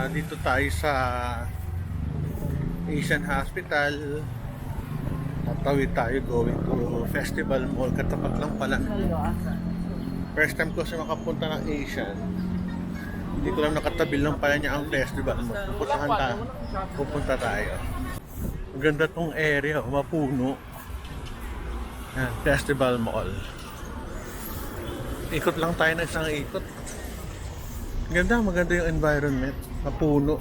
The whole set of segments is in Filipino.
Dito tayo sa Asian Hospital. Tatawid tayo going to Festival Mall. Katapat lang pala. First time ko kasi makapunta ng Asian. Hindi ko lang nakatabi lang pala niya ang Festival Mall. Pupunta tayo. Maganda tong area, mapuno. Yan, Festival Mall. Ikot lang tayo ng isang ikot. Maganda yung environment. Mapuno.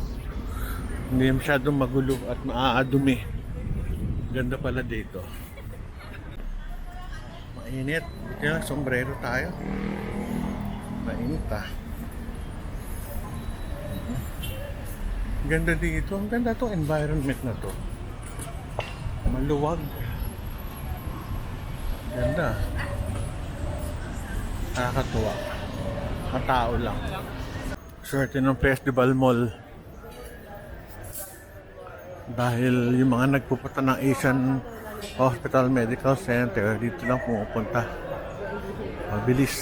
Hindi masyadong magulo at maaadumi. Ganda pala dito. Mainit. Kaya sombrero tayo. Mainit ah. Ganda dito. Ang ganda tong environment na to. Maluwag. Ganda. Nakakatuwa. Matao lang. Swerte ng Festival Mall. Dahil yung mga nagpupunta ng Asian Hospital Medical Center, dito lang pumupunta. Mabilis.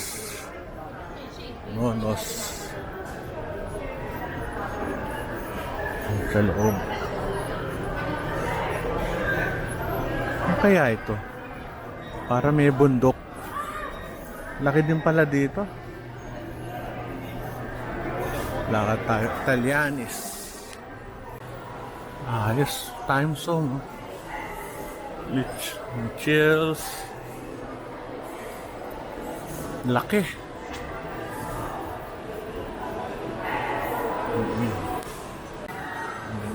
Monos. Sa loob. Ano kaya ito? Para may bundok. Laki din pala dito. Lakad tayo. Italianis. Ayos. Time zone. Chills. Laki.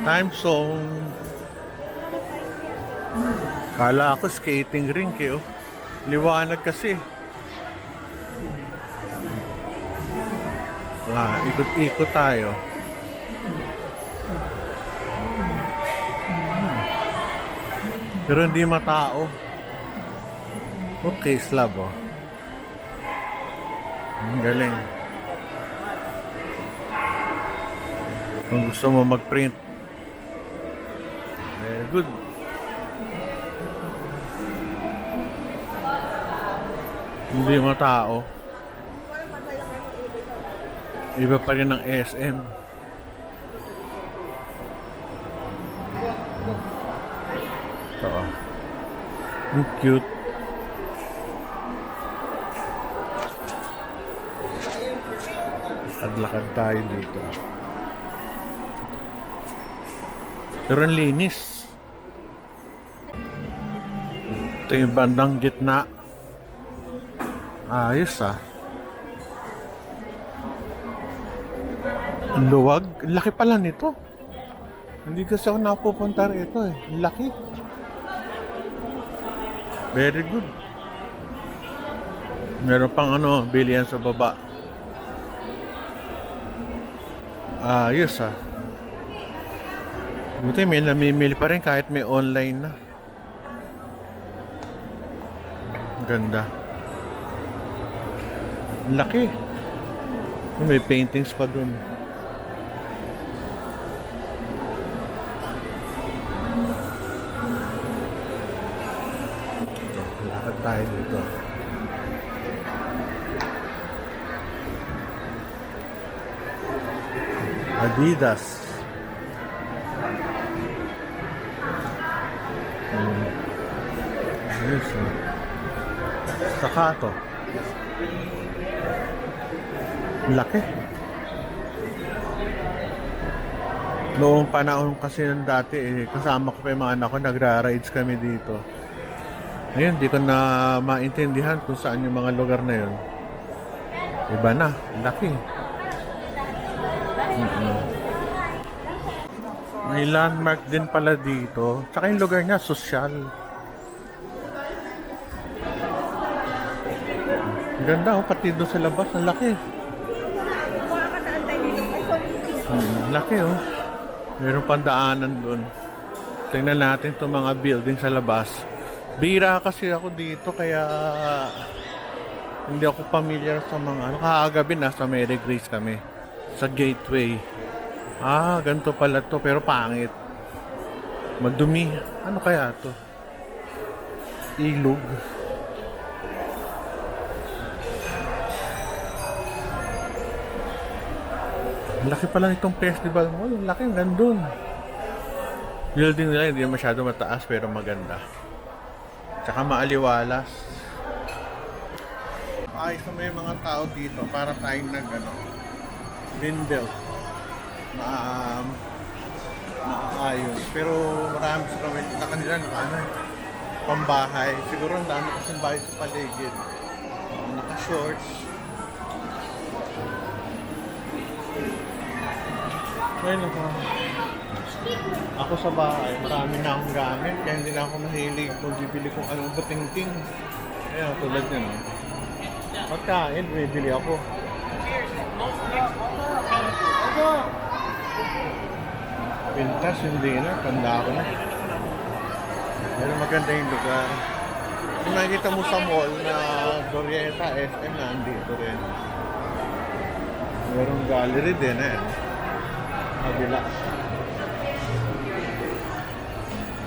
Time zone. Kala ako skating rink eh. Oh. Liwanag kasi. Ikot-ikot tayo. Pero hindi matao. Okay, slab oh. Ang galing. Kung gusto mo mag-print. Very good. Hindi matao. Iba pa rin ng SM. Ito. Ang cute. Lakad tayo dito. Pero ang linis. Ito yung bandang gitna. Ayos ah. Ang luwag. Laki pala nito. Hindi kasi ako napupunta rito eh. Laki. Very good. Meron pang bilihan sa baba. Ayos ah. Buti may namimili pa rin kahit may online na. Ganda. Laki. May paintings pa dun. Lakad tayo dito. Adidas. Yes, Staccato. Laki. Noong panahon kasi ng dati kasama ko pa yung mga anak ko, nagra-rides kami dito. Ngayon, di ko na maintindihan kung saan yung mga lugar na yun. Iba na, laki. May landmark din pala dito. Tsaka yung lugar niya, sosyal. Ganda pati doon sa labas, ang laki. Laki Meron pang daanan doon. Tingnan natin itong mga building sa labas. Bira kasi ako dito kaya hindi ako familiar sa mga Kakagabi nasa Mary Grace kami sa Gateway. Ganito pala to pero pangit. Madumi. Ano kaya to? Ilog. Laki pala itong festival mall. Laki, gandun. Building nila hindi masyado mataas pero maganda. Tsaka maaliwalas. Ayos na may mga tao dito para tayong Greenbelt. Maayos. Pero marami sa kanila pambahay. Siguro ang dami kasing bahay sa paligid. Naka-shorts. Ayun ako. Ako sa bahay, marami na akong gamit. Kaya hindi na ako mahilig kung bibili kung anong batingting. Ayun, tulad yun. Pagkain, bibili ako. Pintas, hindi na. Tanda ako na. Pero maganda yung lugar. Kung nakikita mo sa mall na Dorieta, SM na, andito rin. Merong gallery din eh. Kabila.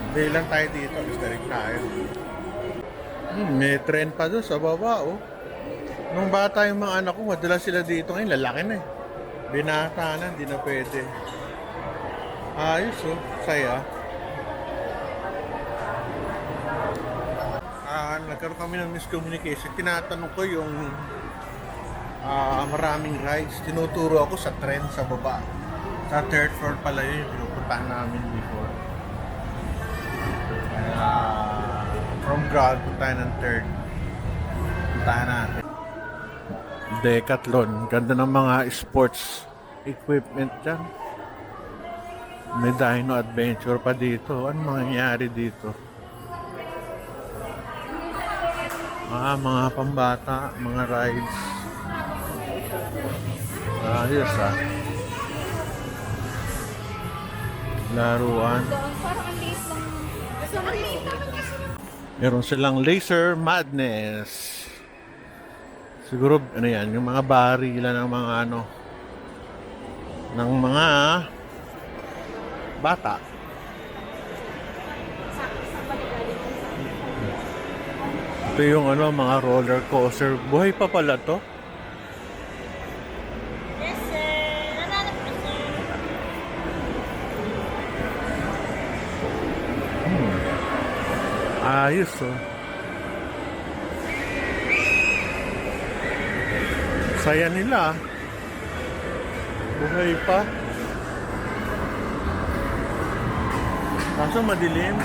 Hindi lang tayo dito. Gusto rin tayo. May trend pa doon sa baba oh. Nung bata yung mga anak ko, madalas sila dito. Ngayon, lalaki na eh. Binata na, hindi na pwede. Ayos oh, saya. Nagkaroon kami ng miscommunication. Tinatanong ko yung maraming rides. Tinuturo ako sa trend sa baba. Sa third floor pala yun. Pinupuntahan namin before. From ground, puntahan ng third. Puntahan natin. Decathlon. Ganda ng mga sports equipment dyan. May Dino Adventure pa dito. Ano mangyayari dito? Mga pambata, mga rides. Ayos ah. Laruan. Meron silang Laser Madness. Siguro, ano yan, yung mga barilan ng mga ng mga bata. Ito yung mga roller coaster. Buhay pa pala to. Yes, sir. Nananap ka, sir. Ayos oh. Saya nila. Buhay pa. Kaso madilim.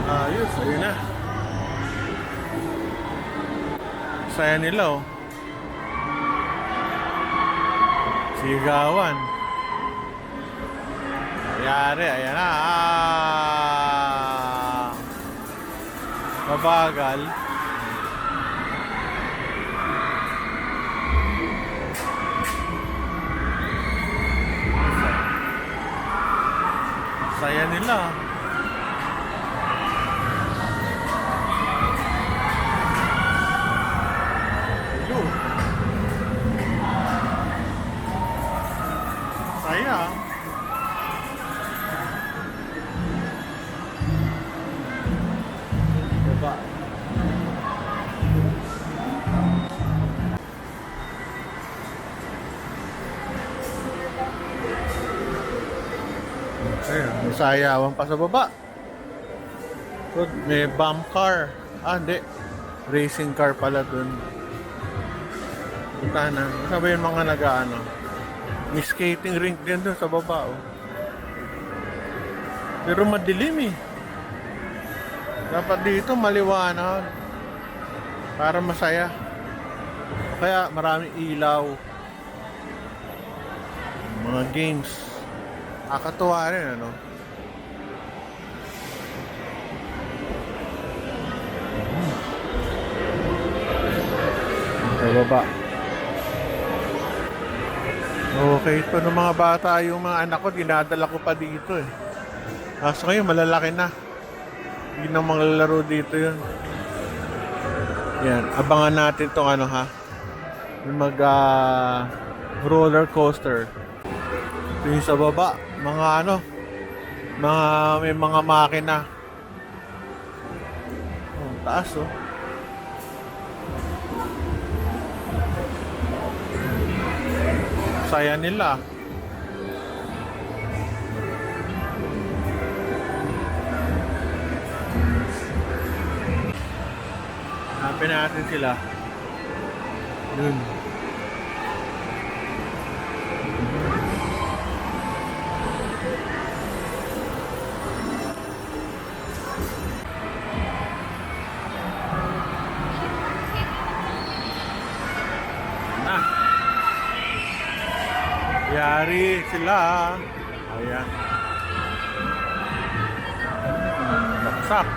Ayos, ayun na. Saya nila oh. Sigawan. Ayari, ayan na. Mabagal. Saya nila. Saya. Baba. Ayun, may sayawan pa sa baba. So, may bump car. Hindi. Racing car pala dun. Punta na. Sabi yung mga may skating rink din doon sa baba oh. Pero madilim eh. Dapat dito maliwanag para masaya. Kaya maraming ilaw. Mga games. Nakakatuwa rin Sa baba. Okay, ito ng mga bata, yung mga anak ko, dinadala ko pa dito eh. So ngayon, malalaki na. Hindi na maglalaro dito yun. Yan, abangan natin itong yung roller coaster. Ito Yung sa baba, mga ano, may mga makina. Oh, taas oh. Saya nila. Hanapin natin sila. Yun. Na. Yari sila. Ayan. Baksak.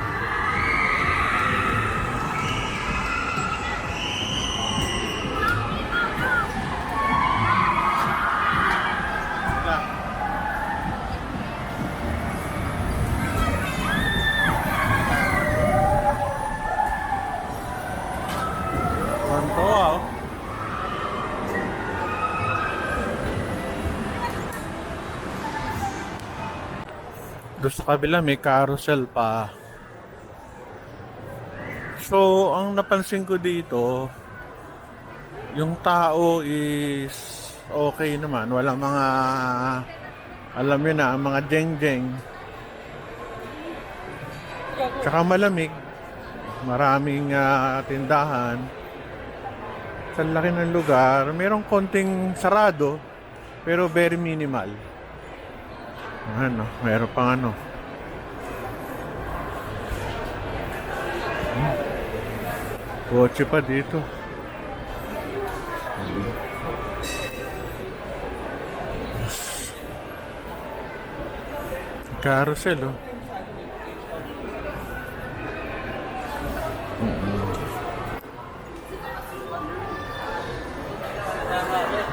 Kanto ah. Doon sa kabila may carousel pa. So, ang napansin ko dito, yung tao is okay naman. Walang mga, alam nyo na, mga jeng-jeng. Tsaka malamig. Maraming tindahan. Sa laki ng lugar, merong konting sarado, pero very minimal. Ano, meron pang ano. Kotse pa dito. Carousel oh.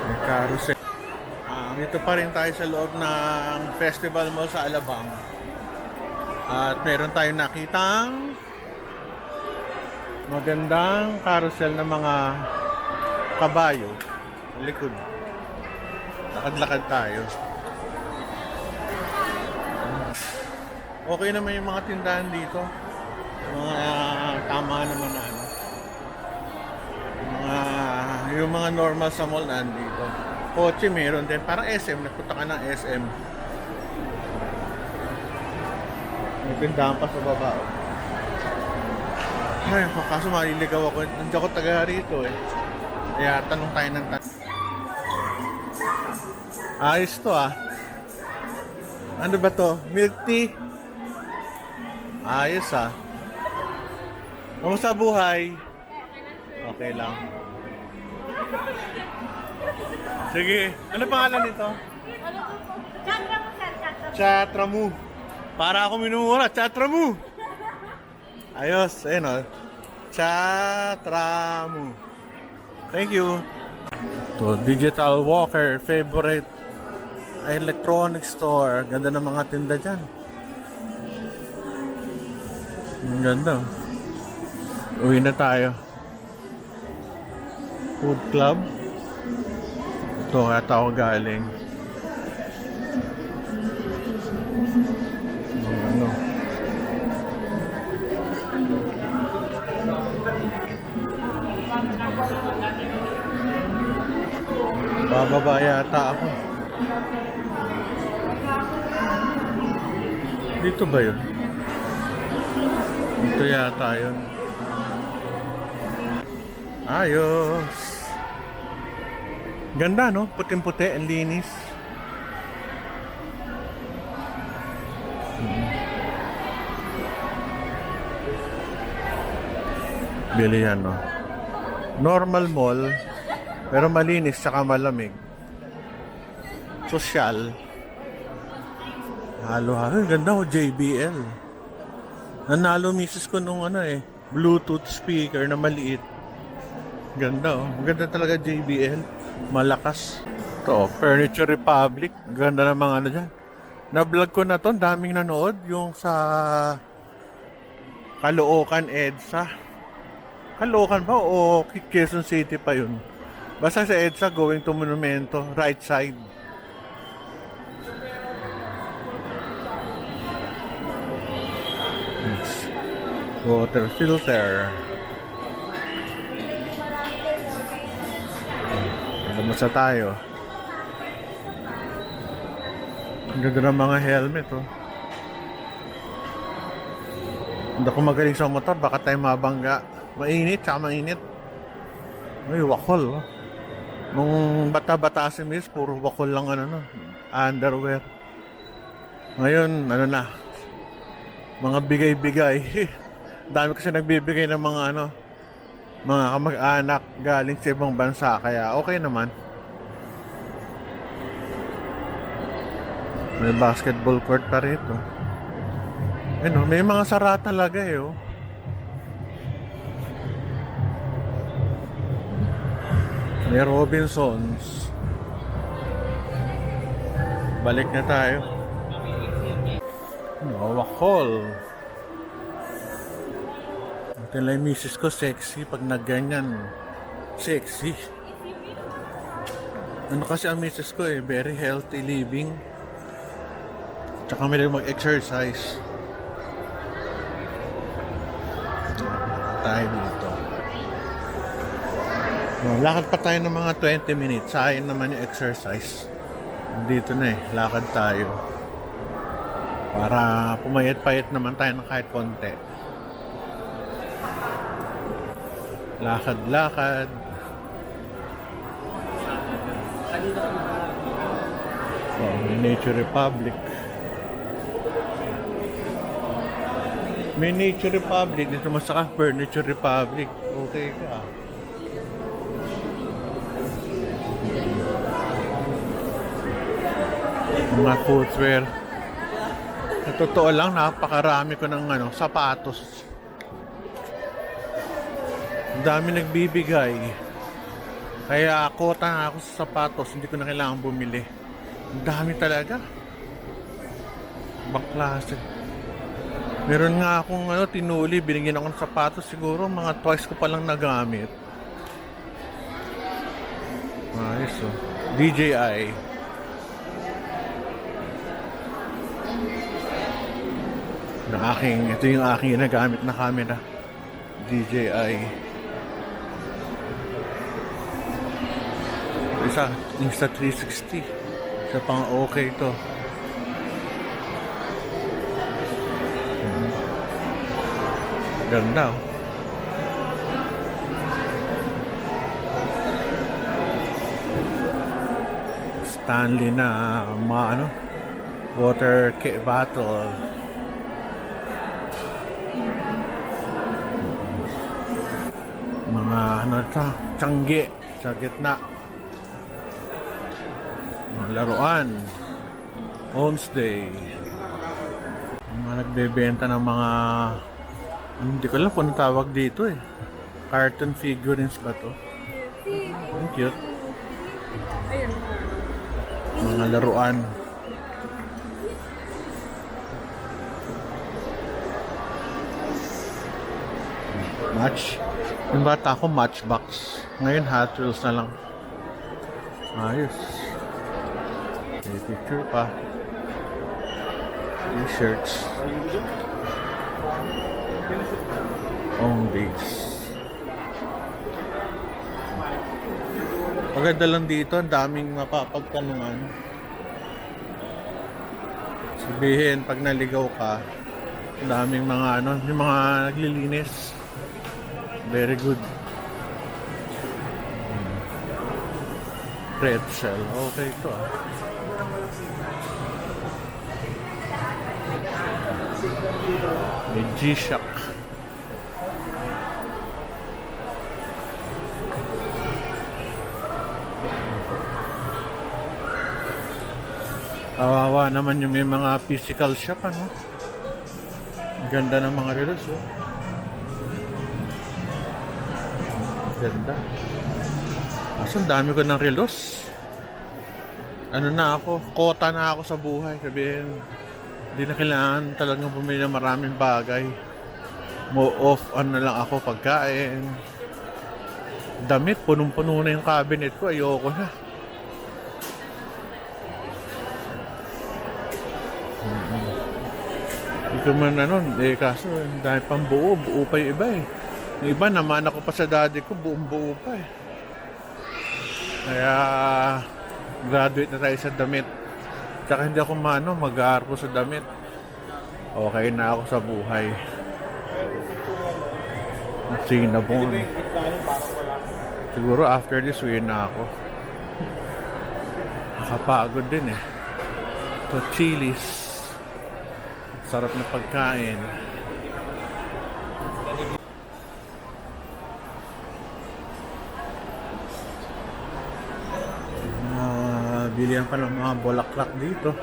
May carousel. Dito pa rin tayo sa loob ng Festival Mall sa Alabang. At meron tayong nakitang magandang carousel ng mga kabayo sa likod. Lakad-lakad tayo. Okay naman yung mga tindahan dito. Mga tama naman na ano. Yung mga normal sa mall nandito. Kotse meron din. Parang SM. Nagpunta ka ng SM. May tindahan pa sa baba. Ay, kaso maliligaw ako. Nandiyan ko taga rito eh. Kaya tanong tayo ng tanong. Ayos to ah. Ano ba to? Milk tea? Ayos ah. Kamusta buhay? Okay lang. Sige. Ano pangalan nito? Chatramu, sir. Chatramu. Chatramu. Para ako minumura. Chatramu. Ayos. Ayun o. Chatramu. Thank you. To Digital Walker. Favorite electronic store. Ganda ng mga tinda dyan. Ang ganda. Uwi na tayo. Food Club. Ito ata ako galing. Ano? Bababa yata ako. Dito ba yun? Dito yata yun. Ayos. Ganda no? Puting-puti, ang linis. Bili yan no? Normal mall, pero malinis saka malamig. Social. Halo-halo. Ganda oh, JBL. Nanalo misis ko nung ano eh, Bluetooth speaker na maliit. Ganda oh. Maganda talaga JBL. Malakas. Ito, Furniture Republic. Ganda ng mga ano dyan. Na-vlog ko na to. Daming nanood. Yung sa Caloocan, EDSA. Caloocan ba? O Quezon City pa yun? Basta sa EDSA, going to Monumento. Right side. Yes. Water filter. Lumasa tayo. Ang ganda ng mga helmet, oh. Hindi ako magaling sa motor, baka tayo mabangga. Mainit, tsaka mainit. Ay, wakol, oh. Nung bata-bata si Miss, puro wakol lang ano, no? Underwear. Ngayon, ano na, mga bigay-bigay. Dami kasi nagbibigay ng mga ano, mga kamag-anak galing sa ibang bansa, kaya okay naman. May basketball court pa rito. Ano, may mga sara talaga eh, oh. May Robinsons. Balik na tayo. Nowak Hall. Ito lang yung misis ko, sexy. Pag nagganyan, sexy. Ano kasi ang misis ko eh, very healthy living. Tsaka may rin mag-exercise. Tayo dito. Lakad pa tayo ng mga 20 minutes. Sayang naman yung exercise. Dito na eh, lakad tayo. Para pumayat-payat naman tayo ng kahit konti. Lakad-lakad. So, may Nature Republic. May Nature Republic. Dito masaka Furniture Republic. Okay ka. Mga footwear. Sa totoo lang, napakarami ko ng ano, sapatos. Ang dami nagbibigay. Kaya kota na ako sa sapatos, hindi ko na kailangan bumili. Ang dami talaga. Ibang klase. Meron nga akong ano, tinuli, binigyan ako ng sapatos, siguro mga twice ko palang nagamit. Ayos oh. DJI. Ito yung aking ginagamit na camera. DJI. Isa, Insta360. Isa pang okay to. Ganda oh. Stanley na ano, water bottle. Mga ano ito, tiyangge sa gitna. Mga laruan. Homestay. Mga nagbebenta ng mga hindi ko alam kung tawag dito eh. Cartoon figurines ba to? Ang cute. Mga laruan. Match. Yung bata ko, Matchbox. Ngayon, Hot Wheels na lang. Ayos. May picture pa. T-shirts. Home base. Maganda lang dito, ang daming mapapagtanungan. Sabihin, pag naligaw ka, ang daming mga ano, yung mga naglilinis. Very good. Pretzel. Okay ito ah. May G-Shock. Kawawa naman yung may mga physical shop ano. Ang ganda ng mga relos oh. Ganda. Kaso dami ko ng relos. Ano na ako, kota na ako sa buhay. Sabihin, hindi na kailangan talagang bumili ng maraming bagay. Mo off on na lang ako pagkain. Damit, punong-puno na yung cabinet ko. Ayoko na. Hindi ko man ano, kaso dahil pang buo, buo pa yung iba eh. Yung iba naman ako pa sa daddy ko, buong buo pa eh. Kaya graduate na tayo sa damit. Tsaka hindi ako mag-aarpo sa damit. Okay na ako sa buhay. Cinnabon. Siguro after this, uwi na ako. Nakapagod din eh. So, Chili's. Sarap na pagkain. Bilihan pa ng mga bulaklak dito.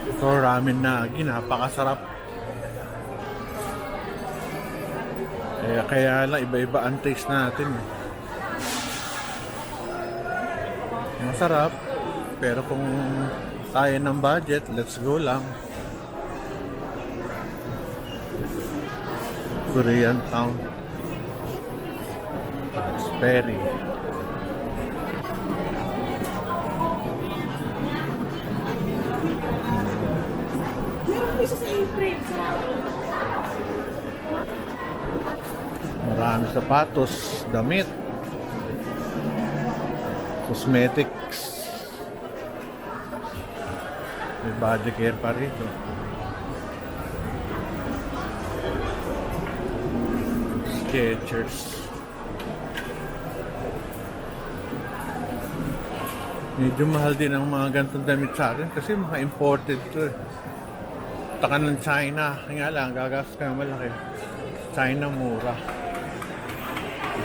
Ito, ramen nagi. Napakasarap. Kaya lang, iba-iba ang taste natin. Masarap. Pero kung tayo ng budget, let's go lang. Korean town. Sperry. Marami sapatos, damit, cosmetics. May body care pa rito. Skechers. Medyo mahal din ang mga ganitong damit sa atin kasi mga imported to eh. Taka ng China. Nga lang, gagastos ka na malaki. China mura.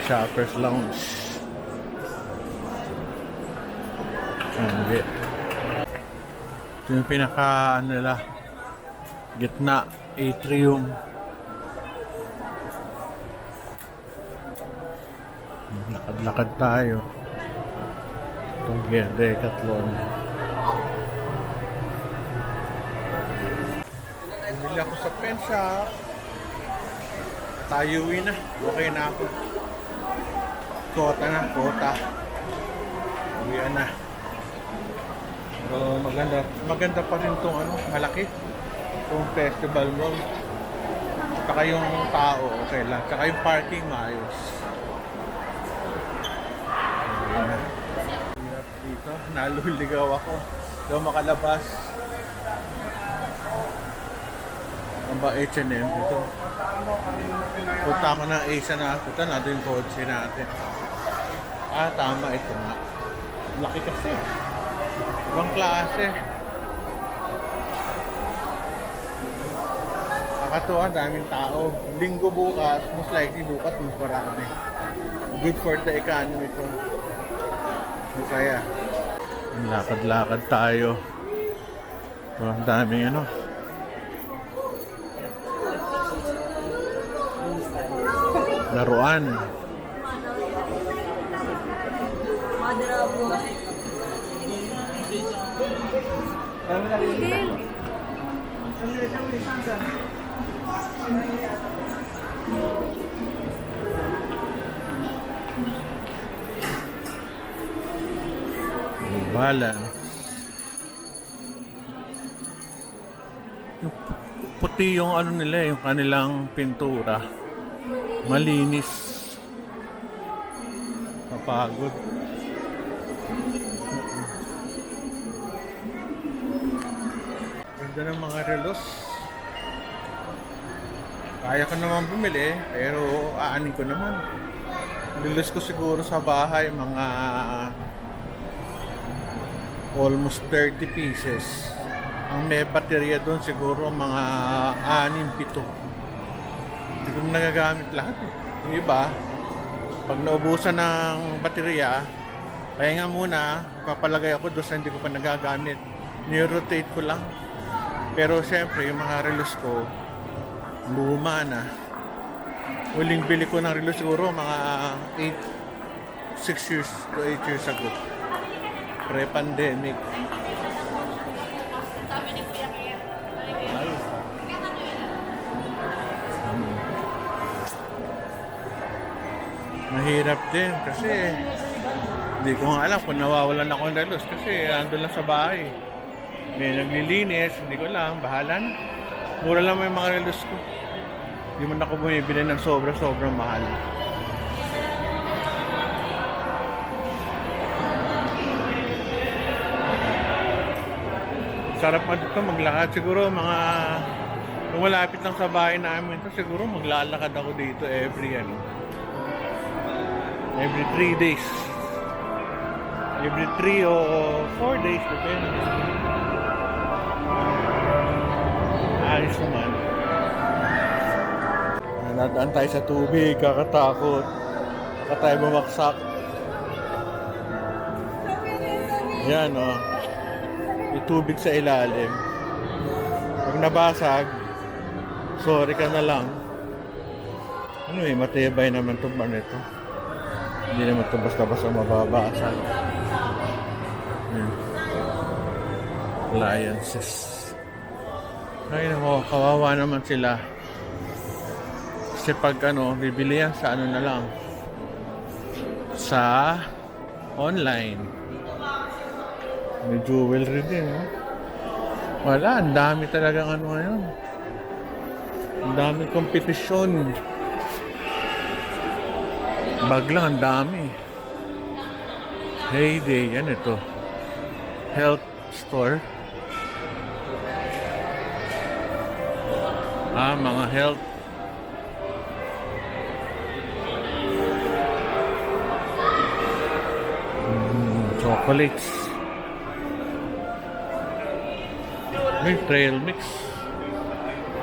Shoppers Lounge. Hindi. Ito yung pinaka nila gitna atrium. Lakad-lakad tayo. Itong Decathlon. Bumili ako sa pen shop. Tayo uwi na. Okay na ako. Kota na, kota. Uwian na. So, maganda pa rin itong malaki. Itong festival mall. Saka yung tao, okay lang. Saka yung parking, maayos. Dito, naluligaw ako. Daw makalabas. Ang ba H&M dito? Punta ako ng Asia na punta natin yung kotse natin. Tama, ito nga. Laki kasi. Ibang klase. Nakatuwa, daming tao. Linggo bukas, most likely bukas, mas marami. Good for the economy to. Masaya. Lakad-lakad tayo. Ang daming laruan. Balance. Yung puti yung nila, yung kanilang pintura. Malinis. Mapagod. Ganda ng mga relos. Kaya ko naman bumili, pero aanin ko naman. Relos ko siguro sa bahay, mga almost 30 pieces. Ang may baterya doon siguro mga 6-7. Hindi ko nagagamit lahat eh. Yung iba, pag naubusan ng baterya, kaya nga muna, papalagay ako doon sa hindi ko pa nagagamit. Ni-rotate ko lang. Pero siyempre, yung mga relos ko, luma na. Huling bili ko ng relos siguro mga 6 years to 8 years ago. Pre-pandemic. Mahirap din kasi Hindi ko nga alam kung nawawalan ako ng relos kasi andun lang sa bahay. May naglilinis, hindi ko alam, bahalan. Mura lang may mga relos ko. Hindi man ako bumibili ng sobrang mahal. Sarap pa dito maglakad. Siguro mga kung malapit lang sa bahay namin ito, siguro maglalakad ako dito every 3 days. Every 3 o 4 days, depende. Ayos naman. Nadaan tayo sa tubig, kakatakot. Baka tayo bumaksak. Yan o. May tubig sa ilalim. Pag nabasag, sorry ka na lang. Ano matibay naman ito ba nito? Hindi naman ito basta-basta mababasag. Appliances. Ay nako, kawawa naman sila. Kasi pag bibili yan sa na lang. Sa online. May jewelry din, no? Wala, ang dami talagang ngayon. Ang dami kompetisyon. Bag lang, ang dami. Heyday, yan ito. Health store. Mga health. Chocolates. May trail mix.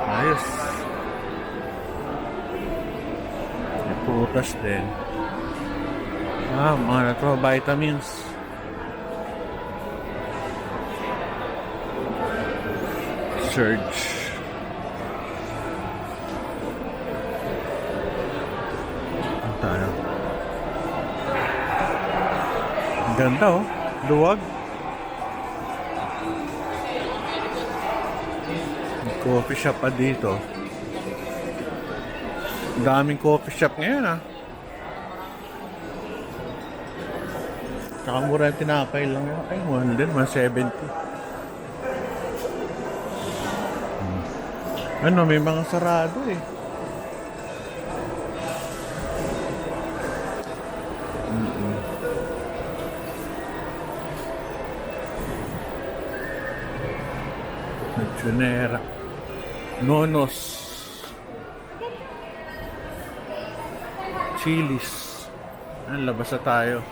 Ayos. May putas din. Mga to, vitamins. Surge. Ang tayo. Ang ganda oh. Luwag. Coffee shop pa dito. Daming coffee shop ngayon Tsaka mura yung tinapay lang yun. Ay, 170. May mga sarado eh. Chunera. Nonos. Chilis. Labas na tayo.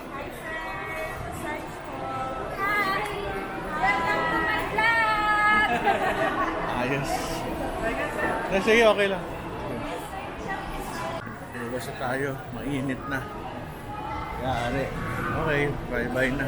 Ayos. Sige, okay lang. Labas na tayo. Mainit na. Yari. Okay, bye-bye na.